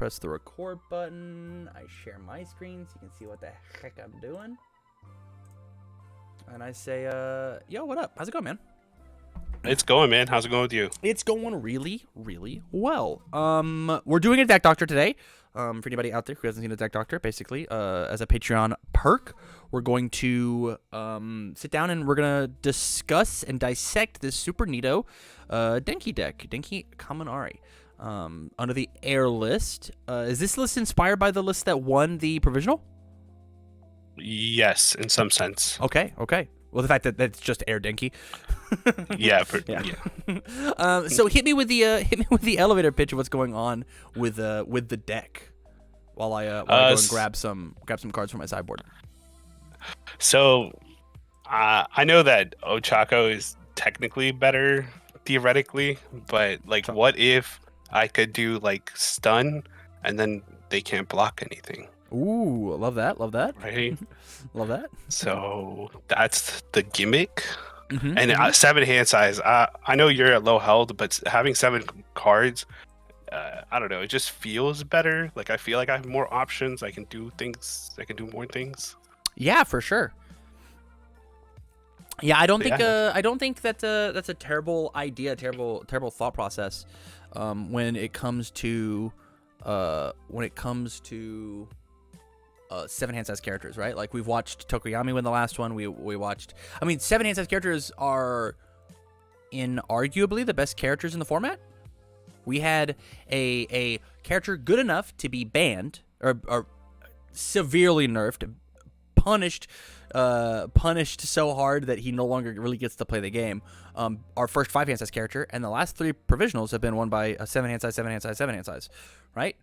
press the record button. I share my screen so you can see what the heck I'm doing. And I say, yo, what up? How's it going, man? It's going, man. How's it going with you? It's going really, really well. We're doing a deck doctor today. For anybody out there who hasn't seen a deck doctor, basically, as a Patreon perk, we're going to sit down and we're gonna discuss and dissect this super neato Denki deck, Denki Kaminari, under the air list. Is this list inspired by the list that won the provisional? Yes, in some sense. Okay. Well, the fact that that's just air Denki. Yeah. So hit me with the elevator pitch of what's going on with the deck, while I go and grab some cards from my sideboard. So, I know that Ochako is technically better theoretically, but like, what if I could do like stun, and then they can't block anything? Ooh, love that. Right. Love that. So that's the gimmick. Mm-hmm, And 7 hand size. I know you're at low health, but having 7 cards, I don't know. It just feels better. Like I feel like I have more options. I can do things. I can do more things. Yeah, for sure. Yeah, I don't think that that's a terrible idea, terrible thought process. When it comes to 7 hand size characters, right? Like we've watched Tokoyami win the last one. We watched. I mean, 7 hand size characters are inarguably the best characters in the format. We had a character good enough to be banned or severely nerfed, punished so hard that he no longer really gets to play the game. Our first 5 hand size character, and the last 3 provisionals have been won by a 7 hand size, 7 hand size, 7 hand size, right?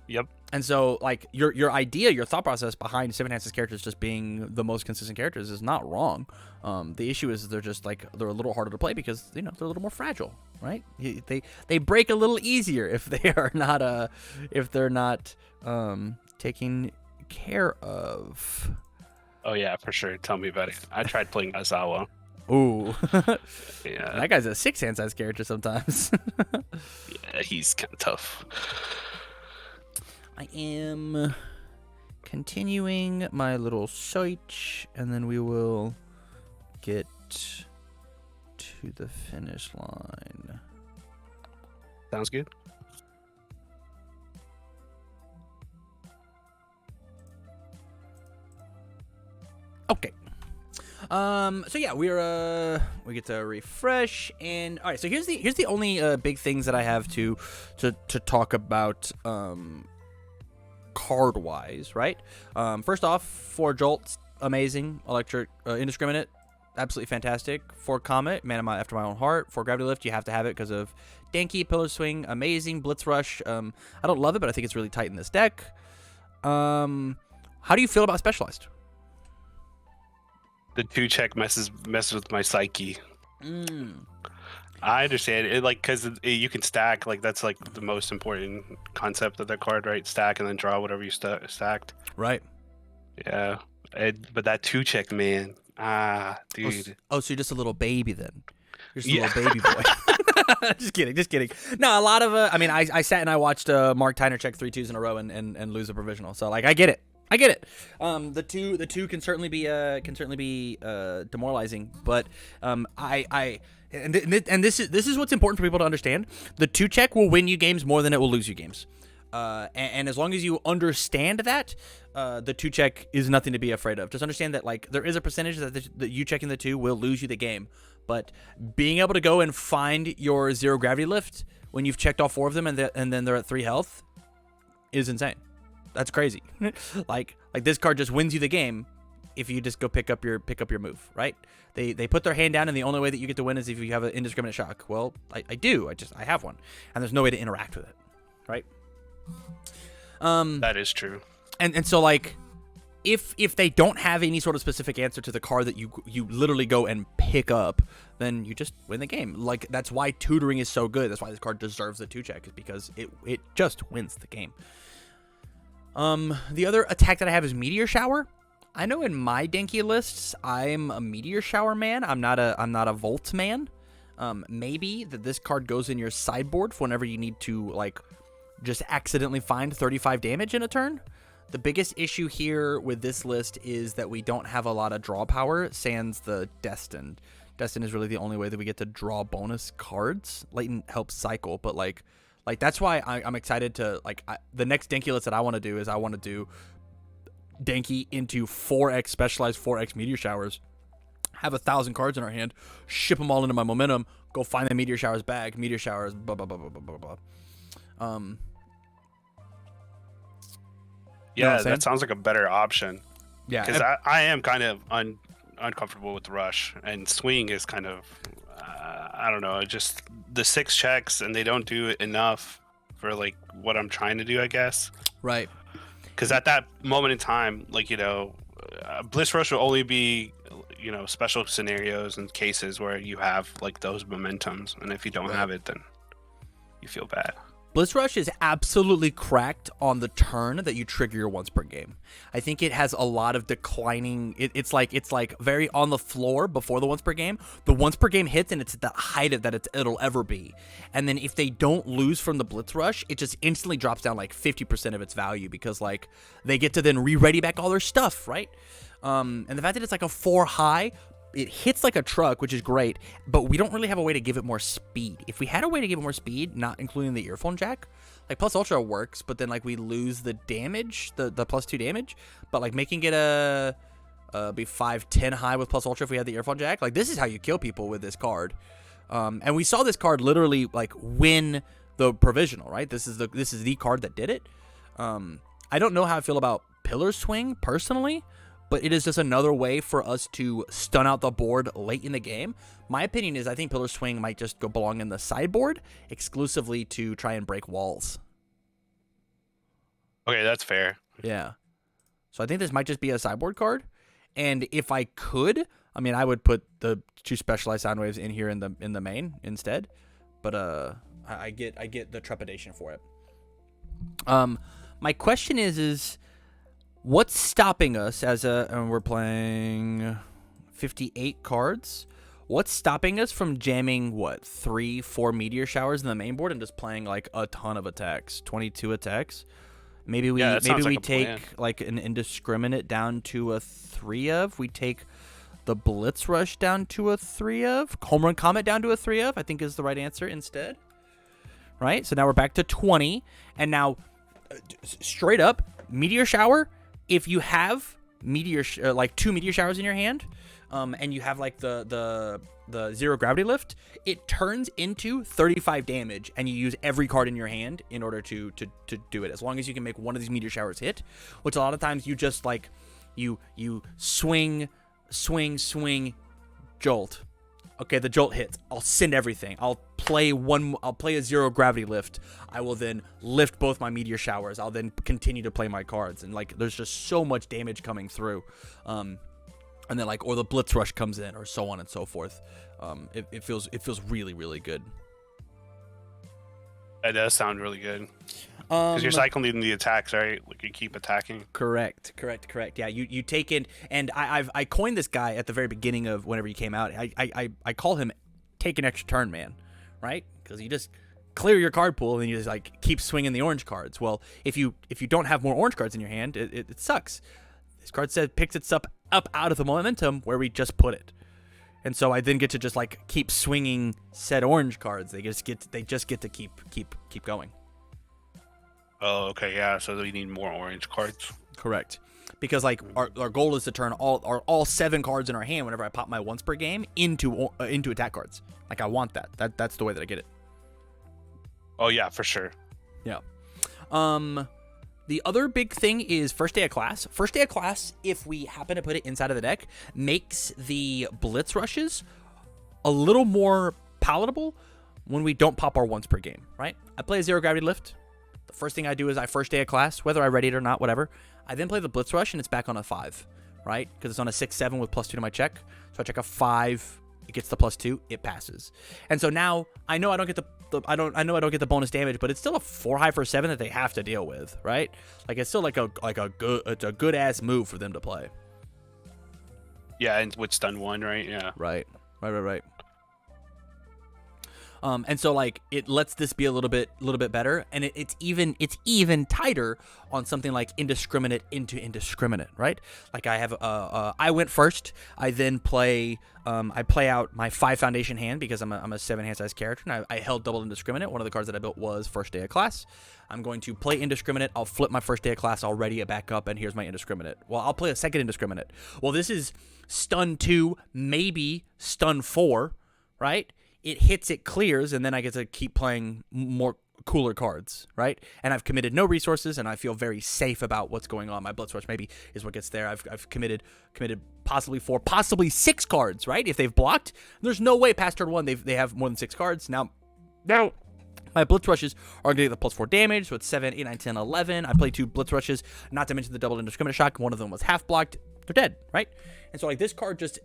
Yep. And so, like, your idea, your thought process behind 7 hand size characters just being the most consistent characters is not wrong. The issue is they're just like they're a little harder to play because they're a little more fragile, right? They break a little easier if they're not taken care of. Oh yeah, for sure. Tell me about it. I tried playing Azawa. Ooh. Yeah. That guy's a 6 hand size character sometimes. Yeah, he's kind of tough. I am continuing my little search, and then we will get to the finish line. Sounds good. Okay. So yeah, we get to refresh, and all right. So here's the only big things that I have to talk about card wise, right? First off, for Jolt, amazing, electric, indiscriminate, absolutely fantastic. For Comet, man after my own heart. For Gravity Lift, you have to have it because of Denki, Pillar Swing, amazing. Blitz Rush, I don't love it, but I think it's really tight in this deck. How do you feel about Specialized? The 2-check messes with my psyche. I understand it, like, because you can stack. Like, that's like the most important concept of that card, right? Stack and then draw whatever you stacked. Right. Yeah. But that 2-check, man. Dude. Oh, so you're just a little baby then? You're just a little baby boy. Just kidding. No, a lot of I mean, I sat and I watched Mark Tyner check 3 2s in a row and lose a provisional. So like, I get it. The two can certainly be demoralizing, but this is what's important for people to understand. The 2-check will win you games more than it will lose you games. And as long as you understand that, the 2-check is nothing to be afraid of. Just understand that, like, there is a percentage that you checking the 2 will lose you the game, but being able to go and find your 0 gravity lift when you've checked all 4 of them and then they're at 3 health is insane. That's crazy. like this card just wins you the game if you just go pick up your move, right? They put their hand down, and the only way that you get to win is if you have an indiscriminate shock. Well, I do. I have one, and there's no way to interact with it, right? That is true. And so, like, if they don't have any sort of specific answer to the card that you literally go and pick up, then you just win the game. Like, that's why tutoring is so good. That's why this card deserves the 2-check, is because it just wins the game. The other attack that I have is Meteor Shower. I know in my Denki lists, I'm a Meteor Shower man. I'm not a Volt man. Maybe that this card goes in your sideboard for whenever you need to, like, just accidentally find 35 damage in a turn. The biggest issue here with this list is that we don't have a lot of draw power, sans the Destined. Destined is really the only way that we get to draw bonus cards. Latent helps cycle, but like that's why I'm excited to, the next Denki list that I want to do is I want to do Denki into 4x specialized 4x meteor showers, have 1,000 cards in our hand, ship them all into my momentum, go find the meteor showers bag, meteor showers, blah, blah, blah, blah, blah, blah. Yeah, that sounds like a better option. Yeah, because I am kind of uncomfortable with the rush, and swing is kind of I don't know, just the 6 checks, and they don't do it enough for like what I'm trying to do, I guess. Right. Because at that moment in time, like, Bliss Rush will only be, special scenarios and cases where you have like those momentums, and if you don't have it, then you feel bad. Bliss Rush is absolutely cracked on the turn that you trigger your once per game. I think it has a lot of declining. It's like very on the floor before the once per game. The once per game hits, and it's at the height of that it'll ever be. And then if they don't lose from the Blitz Rush, it just instantly drops down like 50% of its value, because like they get to then re-ready back all their stuff, right? And the fact that it's like a 4 high, it hits like a truck, which is great, but we don't really have a way to give it more speed. If we had a way to give it more speed, not including the earphone jack, like Plus Ultra works, but then like we lose the damage, the +2 damage, but like making it be 5-10 high with Plus Ultra if we had the earphone jack, like this is how you kill people with this card. And we saw this card literally like win the provisional, right? This is the card that did it. I don't know how I feel about Pillar Swing personally, but it is just another way for us to stun out the board late in the game. My opinion is I think Pillar Swing might just belong in the sideboard exclusively to try and break walls. Okay, that's fair. Yeah. So I think this might just be a sideboard card. And if I could, I mean, I would put the 2 specialized sound waves in here in the main instead. But I get the trepidation for it. My question is what's stopping us and we're playing 58 cards. What's stopping us from jamming 3-4 meteor showers in the main board and just playing like a ton of attacks, 22 attacks? Maybe we take like an indiscriminate down to a 3 of. We take the Blitz Rush down to a 3 of. Home Run Comet down to a 3 of, I think is the right answer instead. Right? So now we're back to 20. And now, straight up, meteor shower. If you have like 2 meteor showers in your hand, and you have like the 0 gravity lift, it turns into 35 damage, and you use every card in your hand in order to do it. As long as you can make one of these meteor showers hit, which a lot of times you just like you swing, jolt. Okay, the jolt hits. I'll send everything. I'll play a 0 gravity lift. I will then lift both my meteor showers. I'll then continue to play my cards. And like there's just so much damage coming through. And then like, or the Blitz Rush comes in, or so on and so forth. It feels really, really good. That does sound really good. Because you're cycling the attacks, right? Like you keep attacking. Correct. Yeah, you take in, and I coined this guy at the very beginning of whenever he came out. I call him take an extra turn man, right? Because you just clear your card pool and then you just like keep swinging the orange cards. Well, if you don't have more orange cards in your hand, it sucks. This card picks its up out of the momentum where we just put it. And so I then get to just like keep swinging said orange cards. They just get to keep going. Oh, okay, yeah. So we need more orange cards. Correct, because like our goal is to turn all 7 cards in our hand whenever I pop my once per game into attack cards. Like I want that. That's the way that I get it. Oh yeah, for sure. Yeah. The other big thing is first day of class. First day of class, if we happen to put it inside of the deck, makes the Blitz Rushes a little more palatable when we don't pop our once per game, right? I play a 0 gravity lift. The first thing I do is I first day of class, whether I ready it or not, whatever. I then play the Blitz Rush, and it's back on a 5, right? Because it's on a 6-7 with +2 to my check. So I check a 5, it gets the +2, it passes. And so now I know I don't get I know I don't get the bonus damage, but it's still a 4 high for 7 that they have to deal with, right? Like it's still like a good ass move for them to play. Yeah, and with stun 1, right? Yeah. Right. And so like it lets this be a little bit better, and it's even tighter on something like indiscriminate into indiscriminate, right? Like I have I went first. I then play I play out my 5 foundation hand because I'm a 7 hand size character, and I held double indiscriminate. One of the cards that I built was first day of class. I'm going to play indiscriminate. I'll flip my first day of class. I'll ready it back up, and here's my indiscriminate. Well, I'll play a second indiscriminate. Well, this is stun 2, maybe stun 4, right? It hits, it clears, and then I get to keep playing more cooler cards, right? And I've committed no resources, and I feel very safe about what's going on. My Blood Rush maybe is what gets there. I've committed possibly 4, possibly 6 cards, right? If they've blocked, there's no way past turn 1 they have more than 6 cards. Now my Blitz Rushes are going to get the +4 damage, so it's 7, 8, 9, 10, 11. I play 2 Blitz Rushes, not to mention the double indiscriminate shock. One of them was half blocked. They're dead, right? And so like this card just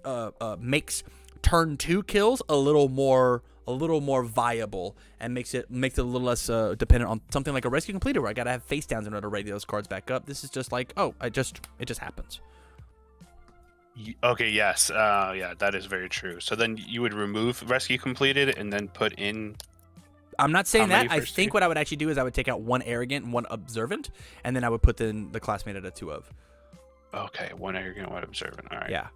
makes turn 2 kills a little more viable, and makes it a little less dependent on something like a rescue completer where I gotta have face downs in order to ready those cards back up. This is just like, it just happens. Okay, yes, yeah, that is very true. So then you would remove rescue completed and then put in. I'm not saying that. I think what I would actually do is I would take out 1 arrogant and 1 observant, and then I would put the classmate at a 2 of. Okay, 1 arrogant, 1 observant. All right. Yeah.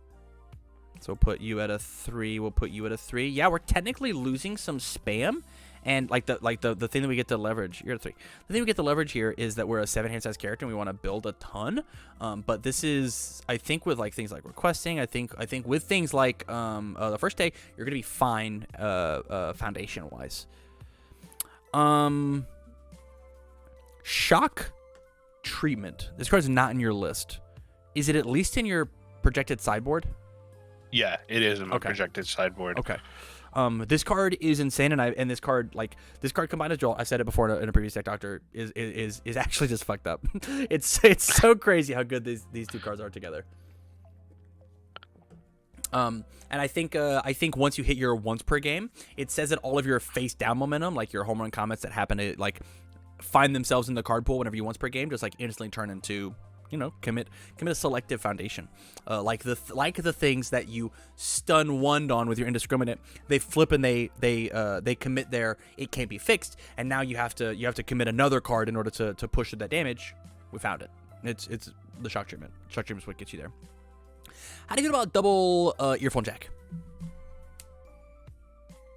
So we'll put you at a 3. We'll put you at a 3. Yeah, we're technically losing some spam, and like the thing that we get to leverage. You're at a 3. The thing we get to leverage here is that we're a 7 hand size character and we want to build a ton. But this is, I think, with like things like requesting. I think with things like the first day, you're gonna be fine foundation wise. Shock treatment. This card's not in your list. Is it at least in your projected sideboard? Yeah, it is in my projected sideboard. Okay. This card is insane, and this card combined as Joel, I said it before in a previous deck doctor, is actually just fucked up. It's so crazy how good these 2 cards are together. And I think once you hit your once per game, it says that all of your face down momentum, like your home run comments that happen to like find themselves in the card pool whenever you once per game, just like instantly turn into, commit a selective foundation. Like the things that you stun 1'd on with your indiscriminate, they flip and they commit there. It can't be fixed, and now you have to commit another card in order to push that damage. We found it. It's the shock treatment. Shock treatment is what gets you there. How do you feel about double earphone jack?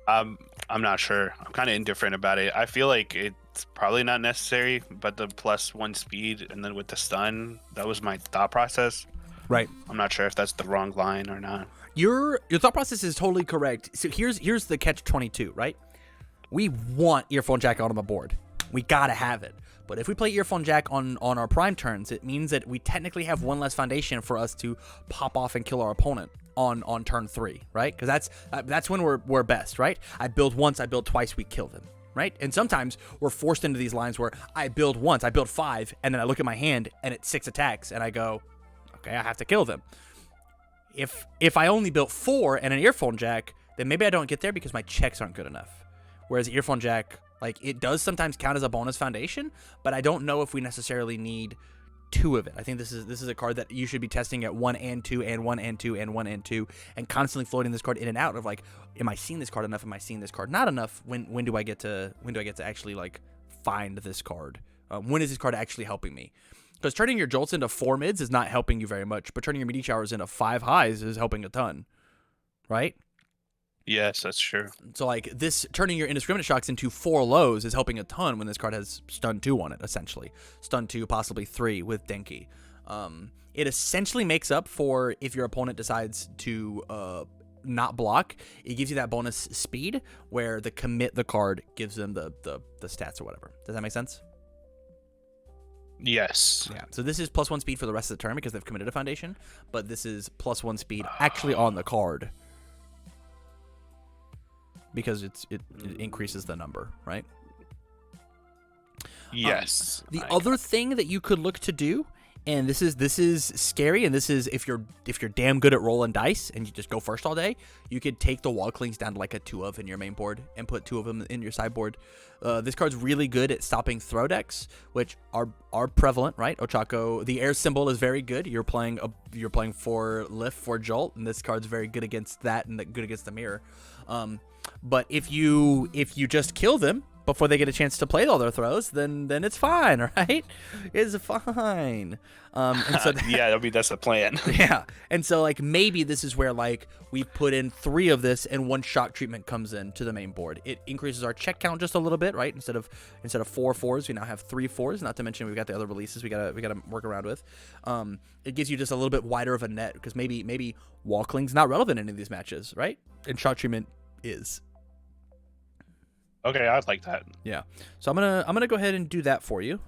I'm not sure. I'm kind of indifferent about it. I feel like it's probably not necessary, but the +1 speed and then with the stun, that was my thought process. Right. I'm not sure if that's the wrong line or not. Your thought process is totally correct. So here's the catch-22, right? We want earphone jack on the board. We gotta have it. But if we play earphone jack on our prime turns, it means that we technically have 1 less foundation for us to pop off and kill our opponent on turn 3, right? Because that's when we're best, right? I build once, I build twice, we kill them, right? And sometimes we're forced into these lines where I build once, I build 5, and then I look at my hand and it's 6 attacks, and I go, okay, I have to kill them. If I only built 4 and an earphone jack, then maybe I don't get there because my checks aren't good enough. Whereas earphone jack, like, it does sometimes count as a bonus foundation, but I don't know if we necessarily need 2 of it. I think this is a card that you should be testing at 1 and 2 and 1 and 2 and 1 and 2, and constantly floating this card in and out of like, am I seeing this card enough? Am I seeing this card not enough? When do I get to actually like find this card? When is this card actually helping me? Because turning your jolts into 4 mids is not helping you very much, but turning your meteor showers into 5 highs is helping a ton, right? Yes, that's true. So like this, turning your indiscriminate shocks into 4 lows is helping a ton when this card has stun 2 on it, essentially. Stun 2, possibly 3 with Denki. It essentially makes up for if your opponent decides to not block. It gives you that bonus speed where the commit the card gives them the stats or whatever. Does that make sense? Yes. Yeah. So this is +1 speed for the rest of the turn because they've committed a foundation, but this is +1 speed actually on the card. Because it increases the number, right? Yes. The other thing that you could look to do, and this is scary, and this is if you're damn good at rolling dice and you just go first all day, you could take the wall clings down to like a 2 of in your main board and put 2 of them in your sideboard. This card's really good at stopping throw decks, which are prevalent, right? Ochako, the air symbol is very good. You're playing for lift, for jolt, and this card's very good against that and good against the mirror. But if you just kill them before they get a chance to play all their throws, then it's fine, right? It's fine. And so yeah, I mean that's the plan. yeah, and so like maybe this is where like we put in 3 of this and 1 shock treatment comes in to the main board. It increases our check count just a little bit, right? Instead of 4 4s, we now have 3 4s. Not to mention we've got the other releases we gotta work around with. It gives you just a little bit wider of a net because maybe Walkling's not relevant in any of these matches, right? And shock treatment is. Okay, I'd like that. Yeah, so I'm gonna go ahead and do that for you.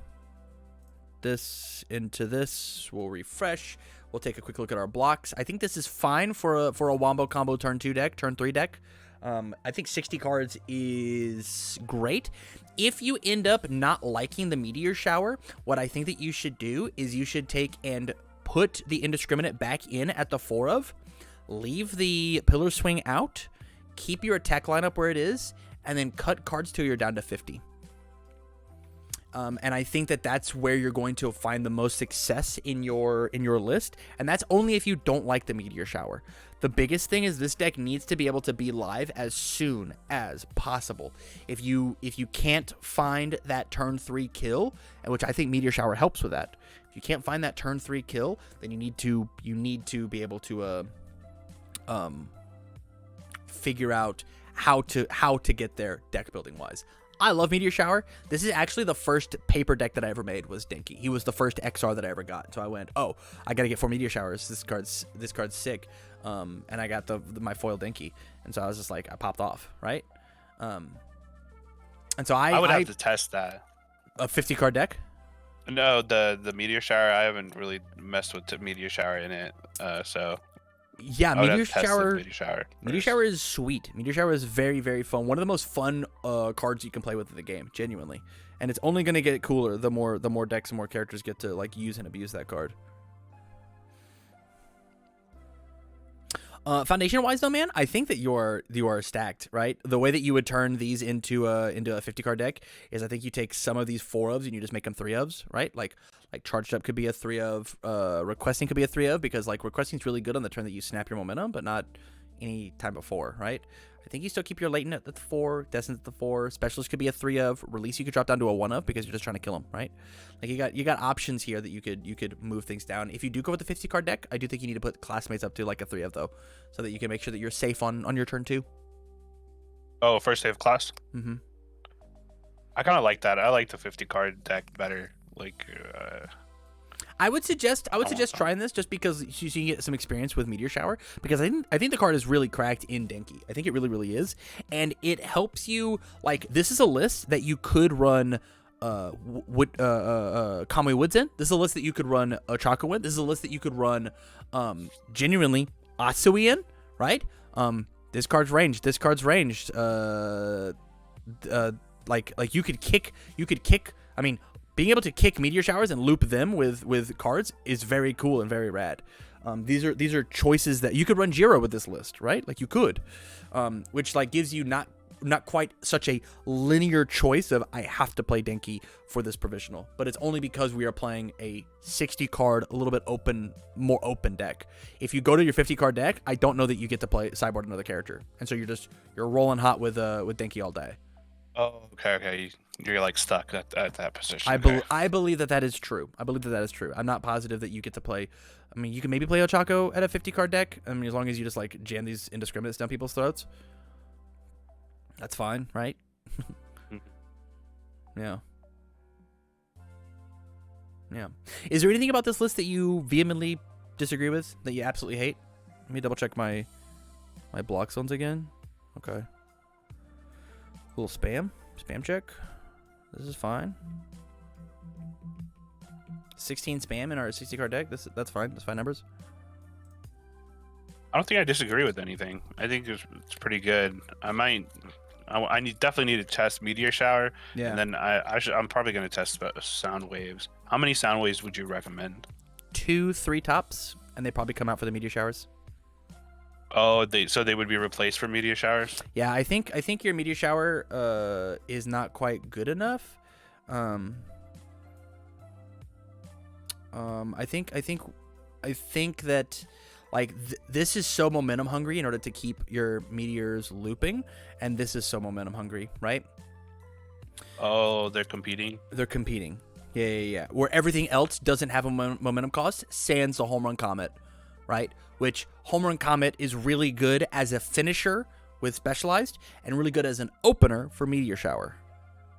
This into this, we'll refresh. We'll take a quick look at our blocks. I think this is fine for a wombo combo turn 3 deck. I think 60 cards is great. If you end up not liking the Meteor Shower, what I think that you should do is you should take and put the Indiscriminate back in at the 4 of, leave the Pillar Swing out, keep your attack lineup where it is, and then cut cards till you're down to 50. And I think that that's where you're going to find the most success in your list, and that's only if you don't like the Meteor Shower. The biggest thing is this deck needs to be able to be live as soon as possible. If you can't find that turn 3 kill, which I think Meteor Shower helps with that. If you can't find that turn 3 kill, then you need to be able to figure out how to get there deck building wise. I love Meteor Shower. This is actually the first paper deck that I ever made was Denki. He was the first XR that I ever got. So I went, oh, I got to get 4 Meteor Showers. This card's sick. And I got my foil Denki. And so I was just like, I popped off, right? And so I would have to test that. A 50 card deck? No, the Meteor Shower, I haven't really messed with the Meteor Shower in it. So yeah, Meteor Shower. Meteor Shower is sweet. Meteor Shower is very, very fun. One of the most fun cards you can play with in the game, genuinely. And it's only going to get cooler the more decks and more characters get to like use and abuse that card. Foundation wise though, man, I think that you are stacked, right? The way that you would turn these into a 50 card deck is I think you take some of these 4 ofs and you just make them 3 ofs, right? Like Charged Up could be a 3 of, Requesting could be a 3 of, because like Requesting's really good on the turn that you snap your momentum, but not any time before, right? I think you still keep your Latent at the 4, Destined at the 4, Specialist could be a 3 of, Release you could drop down to a 1 of because you're just trying to kill them, right? Like you got options here that you could move things down. If you do go with the 50 card deck, I do think you need to put Classmates up to like a 3 of though, so that you can make sure that you're safe on your turn 2. Oh, first save class? Mm-hmm. I kind of like that. I like the 50 card deck better. Like, I would suggest trying this just because you can get some experience with Meteor Shower, because I think the card is really cracked in Denki. I think it really is, and it helps you. Like, this is a list that you could run Kamui Woods in. This is a list that you could run Ochako in. This is a list that you could run genuinely Asui in, right? This card's ranged. Like you could kick. I mean, being able to kick Meteor Showers and loop them with cards is very cool and very rad. These are choices that you could run Jiro with this list, right? Like you could, which like gives you not quite such a linear choice of I have to play Denki for this provisional, but it's only because we are playing a 60 card, a little bit more open deck. If you go to your 50 card deck, I don't know that you get to play Sideboard another character, and so you're rolling hot with Denki all day. Oh, okay. You're like stuck at that position. I believe that is true. I'm not positive that you get to play. I mean, you can maybe play Ochako at a 50 card deck. I mean, as long as you just like jam these indiscriminates down people's throats, that's fine, right? Yeah. Is there anything about this list that you vehemently disagree with, that you absolutely hate? Let me double check my block zones again. Okay. Little spam check. This is fine. 16 spam in our 60 card deck. That's fine. That's fine numbers. I don't think I disagree with anything. I think it's pretty good. I definitely need to test Meteor Shower. Yeah. And then I'm probably going to test Sound Waves. How many Sound Waves would you recommend? 2, 3 tops, and they probably come out for the Meteor Showers. Oh, so they would be replaced for Meteor Showers? Yeah, I think your Meteor Shower is not quite good enough. I think that Like this is so momentum hungry in order to keep your meteors looping, and this is so momentum hungry, right? Oh, they're competing. They're competing. Yeah. Where everything else doesn't have a momentum cost, sans the home run comet, right? Which home run comet is really good as a finisher with specialized, and really good as an opener for meteor shower.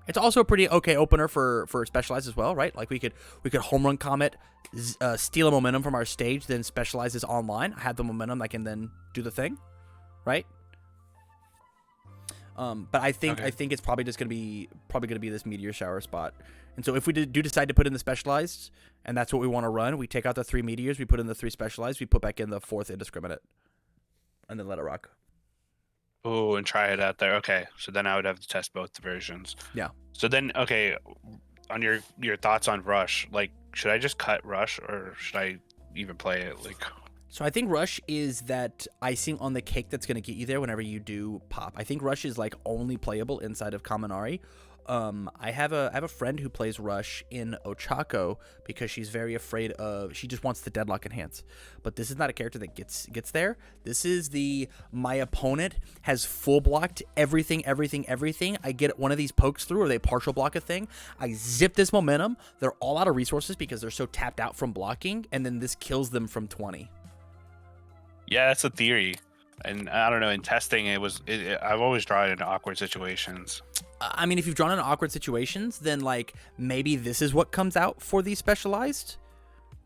It's also a pretty okay opener for specialized as well, right? Like we could home run comet, steal a momentum from our stage, then specializes online. I have the momentum, I can then do the thing, right? But I think it's probably just gonna be this meteor shower spot. And so if we do decide to put in the specialized, and that's what we want to run, we take out the 3 meteors, we put in the 3 specialized, we put back in the 4th indiscriminate, and then let it rock. Oh, and try it out there. Okay, so then I would have to test both the versions. Yeah. So then, okay, on your thoughts on Rush, like, should I just cut Rush or should I even play it? Like, so I think Rush is that icing on the cake that's going to get you there whenever you do pop. I think Rush is like only playable inside of Kaminari. I have a friend who plays Rush in Ochako because she's very afraid of, she just wants the deadlock enhance. But this is not a character that gets there. This is my opponent has full blocked everything. I get one of these pokes through, or they partial block a thing. I zip this momentum. They're all out of resources because they're so tapped out from blocking, and then this kills them from 20. Yeah, that's a theory. And I don't know, in testing, I've always drawn it in awkward situations. I mean, if you've drawn in awkward situations, then like maybe this is what comes out for these specialized,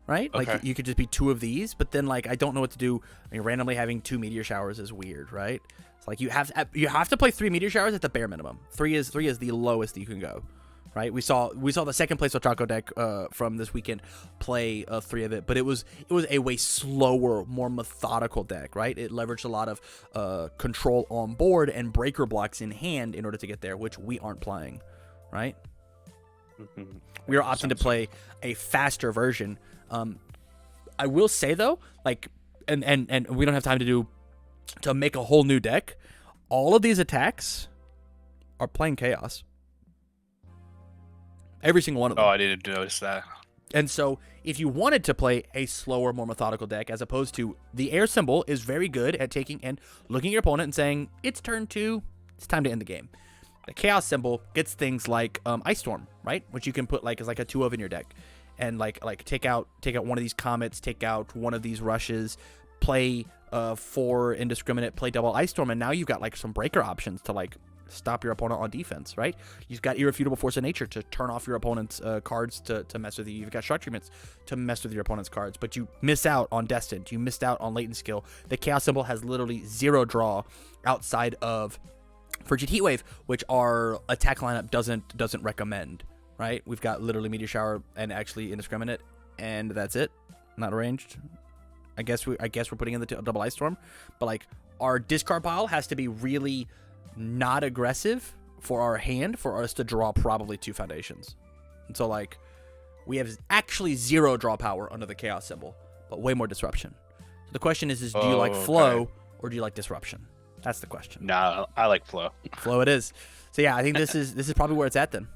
right? Okay. Like you could just be 2 of these, but then like I don't know what to do. I mean, randomly having 2 meteor showers is weird, right? It's like you have to play 3 meteor showers at the bare minimum. 3 is the lowest you can go, right? We saw the second place Ochako deck from this weekend play 3 of it, but it was a way slower, more methodical deck, right? It leveraged a lot of control on board and breaker blocks in hand in order to get there, which we aren't playing, right? Mm-hmm. We are opting to play a faster version. I will say though, like, and we don't have time to make a whole new deck. All of these attacks are playing chaos. Every single one of them. Oh, I didn't notice that. And so if you wanted to play a slower, more methodical deck, as opposed to the air symbol is very good at taking and looking at your opponent and saying, it's turn 2, it's time to end the game. The chaos symbol gets things like Ice Storm, right? Which you can put like as like a 2 of in your deck. And like take out one of these comets, take out one of these rushes, play 4 indiscriminate, play double Ice Storm, and now you've got like some breaker options to like stop your opponent on defense, right? You've got Irrefutable Force of Nature to turn off your opponent's cards to mess with you. You've got Shot Treatments to mess with your opponent's cards, but you miss out on Destined. You missed out on Latent Skill. The Chaos Symbol has literally 0 draw outside of Frigid Heatwave, which our attack lineup doesn't recommend, right? We've got literally Meteor Shower and actually Indiscriminate, and that's it. Not arranged. I guess we're putting in the double Ice Storm, but like our discard pile has to be really not aggressive for our hand for us to draw probably 2 foundations. And so like we have actually 0 draw power under the chaos symbol, but way more disruption. So the question is do you like flow or do you like disruption? That's the question. No, I like flow. Flow it is. So yeah, I think this is probably where it's at then.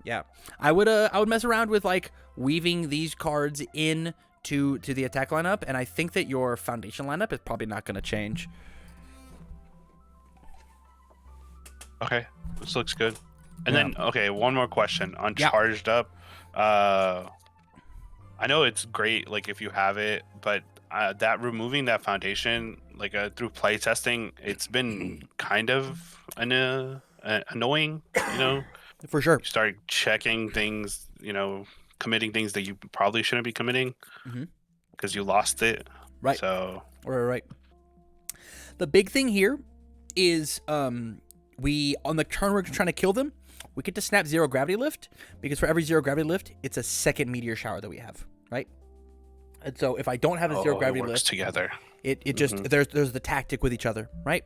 Yeah. I would mess around with like weaving these cards in to the attack lineup, and I think that your foundation lineup is probably not going to change. Okay, this looks good. And then, okay, one more question on Charged Up. I know it's great, like if you have it, but that removing that foundation, like through play testing, it's been kind of annoying, you know. For sure. You start checking things, you know, committing things that you probably shouldn't be committing because you lost it. Right. So. Right. The big thing here is we, on the turn we're trying to kill them, we get to snap 0 gravity lift, because for every 0 gravity lift, it's a second meteor shower that we have, right? And so if I don't have a 0 gravity lift together, it just there's the tactic with each other, right?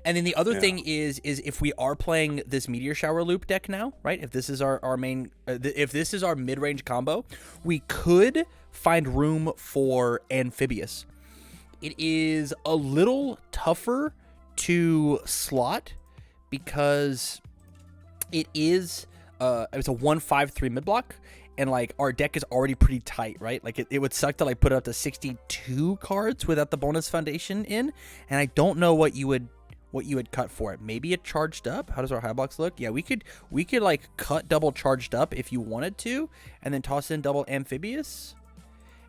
And then the other thing is if we are playing this meteor shower loop deck now, right? If this is our main, if this is our mid-range combo, we could find room for Amphibious. It is a little tougher to slot because it is it's a 1/5/3 mid block, and like our deck is already pretty tight, right? Like it would suck to like put it up to 62 cards without the bonus foundation in, and I don't know what you would cut for it. Maybe a charged up. How does our high box look? Yeah, we could like cut double charged up if you wanted to, and then toss in double amphibious.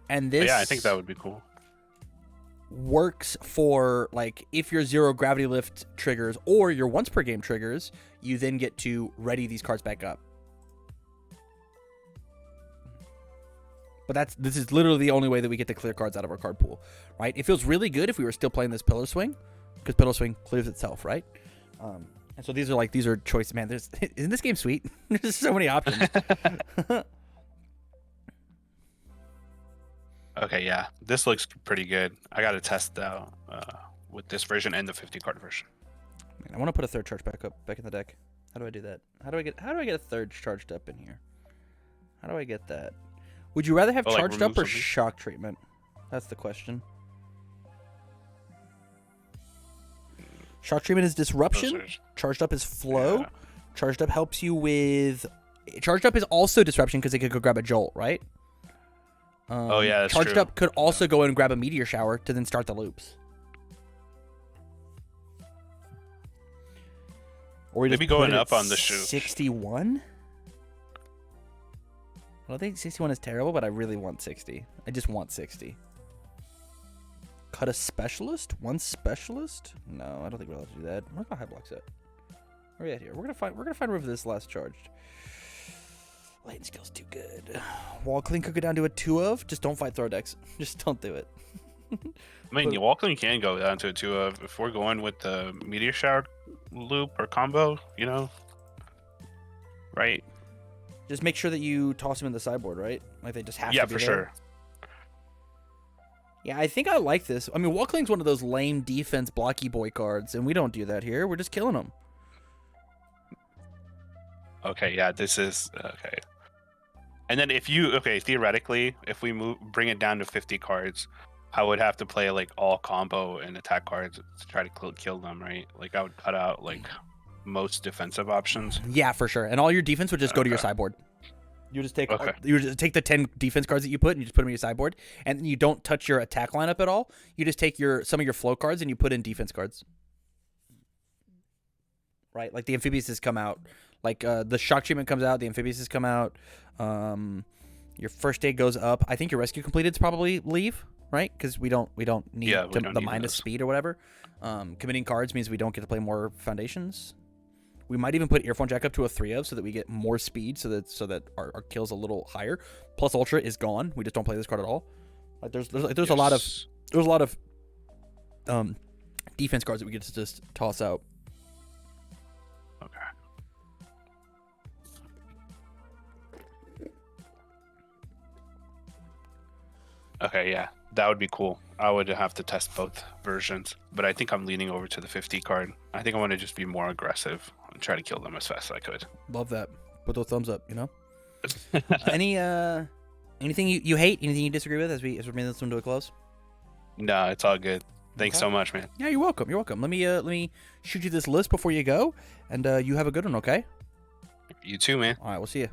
And this, yeah, I think that would be cool. Works for like if your 0 gravity lift triggers or your once per game triggers, you then get to ready these cards back up. But this is literally the only way that we get to clear cards out of our card pool, right? It feels really good if we were still playing this Pillar Swing, because Pillar Swing clears itself, right? And so these are choices. Man, isn't this game sweet? There's so many options. Okay, yeah, this looks pretty good. I got to test out with this version and the 50 card version. Man, I want to put a third charge back in the deck. How do I do that? How do I get a third charged up in here? How do I get that? Would you rather have charged up or shock treatment? That's the question. Shock treatment is disruption. Charged up is flow. Yeah. Charged up helps you with. Charged up is also disruption because it could go grab a jolt, right? Oh yeah, that's charged true. up could also go in and grab a meteor shower to then start the loops. Or maybe going up on the shoot. 61. I don't think 61 is terrible, but I really want 60. I just want 60. Cut a specialist? One specialist? No, I don't think we're allowed to do that. Where's my high block set? Where are we at here? We're gonna find room for this last charged. Lighting skill's too good. Wall clean could go down to a 2 of. Just don't fight throw decks. Just don't do it. I mean, your wall clean can go down to a 2 of if we're going with the meteor shower loop or combo, you know? Right? Just make sure that you toss them in the sideboard, right? Like they just have to be there. Yeah, for sure. Yeah, I think I like this. I mean, wall clean's one of those lame defense blocky boy cards, and we don't do that here. We're just killing them. Okay, yeah, this is okay. And then theoretically, if we bring it down to 50 cards, I would have to play like all combo and attack cards to try to kill them, right? Like I would cut out like most defensive options. Yeah, for sure. And all your defense would just go to your sideboard. You just take the 10 defense cards that you put and you just put them in your sideboard, and then you don't touch your attack lineup at all. You just take some of your flow cards and you put in defense cards. Right? Like the amphibiouses come out. Like the shock treatment comes out, the amphibiouses come out. Your first aid goes up. I think your rescue completed's probably leave, right? Because we don't need the minus speed or whatever. Committing cards means we don't get to play more foundations. We might even put earphone jack up to a 3 of so that we get more speed, so that our kill's a little higher. Plus ultra is gone. We just don't play this card at all. Like there's a lot of defense cards that we get to just toss out. Okay, yeah, that would be cool. I would have to test both versions, but I think I'm leaning over to the 50 card. I think I want to just be more aggressive and try to kill them as fast as I could. Love that. Put those thumbs up, you know? Anything you hate? Anything you disagree with as we bring this one to a close? No, it's all good. Thanks so much, man. Yeah, you're welcome. You're welcome. Let me shoot you this list before you go, and you have a good one, okay? You too, man. All right, we'll see you.